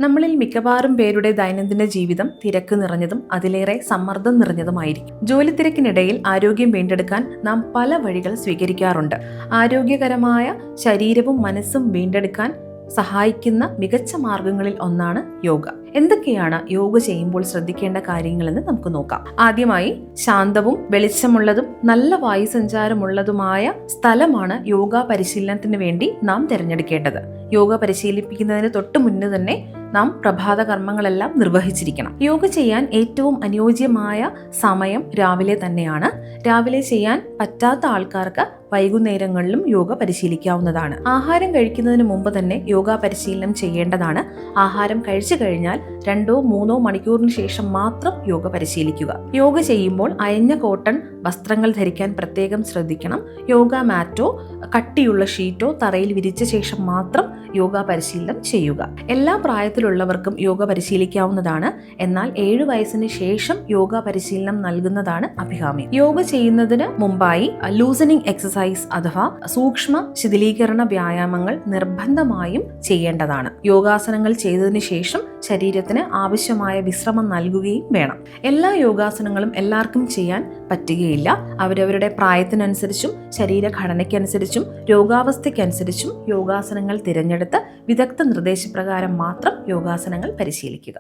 നമ്മളിൽ മിക്കവാറും പേരുടെ ദൈനംദിന ജീവിതം തിരക്ക് നിറഞ്ഞതും അതിലേറെ സമ്മർദ്ദം നിറഞ്ഞതുമായിരിക്കും. ജോലി തിരക്കിനിടയിൽ ആരോഗ്യം വീണ്ടെടുക്കാൻ നാം പല വഴികൾ സ്വീകരിക്കാറുണ്ട്. ആരോഗ്യകരമായ ശരീരവും മനസ്സും വീണ്ടെടുക്കാൻ സഹായിക്കുന്ന മികച്ച മാർഗങ്ങളിൽ ഒന്നാണ് യോഗ. എന്തൊക്കെയാണ് യോഗ ചെയ്യുമ്പോൾ ശ്രദ്ധിക്കേണ്ട കാര്യങ്ങളെന്ന് നമുക്ക് നോക്കാം. ആദ്യമായി, ശാന്തവും വെളിച്ചമുള്ളതും നല്ല വായുസഞ്ചാരമുള്ളതുമായ സ്ഥലമാണ് യോഗ പരിശീലനത്തിന് വേണ്ടി നാം തിരഞ്ഞെടുക്കേണ്ടത്. യോഗ പരിശീലിപ്പിക്കുന്നതിന് തൊട്ട് മുന്നേ തന്നെ നാം പ്രഭാത കർമ്മങ്ങളെല്ലാം നിർവഹിച്ചിരിക്കണം. യോഗ ചെയ്യാൻ ഏറ്റവും അനുയോജ്യമായ സമയം രാവിലെ തന്നെയാണ്. രാവിലെ ചെയ്യാൻ പറ്റാത്ത ആൾക്കാർക്ക് വൈകുന്നേരങ്ങളിലും യോഗ പരിശീലിക്കാവുന്നതാണ്. ആഹാരം കഴിക്കുന്നതിന് മുമ്പ് തന്നെ യോഗ പരിശീലനം ചെയ്യേണ്ടതാണ്. ആഹാരം കഴിച്ചു കഴിഞ്ഞാൽ 2-3 മണിക്കൂറിന് ശേഷം മാത്രം യോഗ പരിശീലിക്കുക. യോഗ ചെയ്യുമ്പോൾ അയഞ്ഞ കോട്ടൺ വസ്ത്രങ്ങൾ ധരിക്കാൻ പ്രത്യേകം ശ്രദ്ധിക്കണം. യോഗ മാറ്റോ കട്ടിയുള്ള ഷീറ്റോ തറയിൽ വിരിച്ച ശേഷം മാത്രം യോഗ പരിശീലനം ചെയ്യുക. എല്ലാ പ്രായത്തിലുള്ളവർക്കും യോഗ പരിശീലിക്കാവുന്നതാണ്. എന്നാൽ 7 വയസ്സിന് ശേഷം യോഗ പരിശീലനം നൽകുന്നതാണ് അഭികാമ്യം. യോഗ ചെയ്യുന്നതിന് മുമ്പായി ലൂസനിങ് എക്സസൈസ് അഥവാ സൂക്ഷ്മ ശിഥിലീകരണ വ്യായാമങ്ങൾ നിർബന്ധമായും ചെയ്യേണ്ടതാണ്. യോഗാസനങ്ങൾ ചെയ്തതിനു ശേഷം ശരീരത്തിന് ആവശ്യമായ വിശ്രമം നൽകുകയും വേണം. എല്ലാ യോഗാസനങ്ങളും എല്ലാവർക്കും ചെയ്യാൻ പറ്റുകയില്ല. അവരവരുടെ പ്രായത്തിനനുസരിച്ചും ശരീരഘടനയ്ക്കനുസരിച്ചും രോഗാവസ്ഥയ്ക്കനുസരിച്ചും യോഗാസനങ്ങൾ തിരഞ്ഞെടുത്ത് വിദഗ്ധ നിർദ്ദേശപ്രകാരം മാത്രം യോഗാസനങ്ങൾ പരിശീലിക്കുക.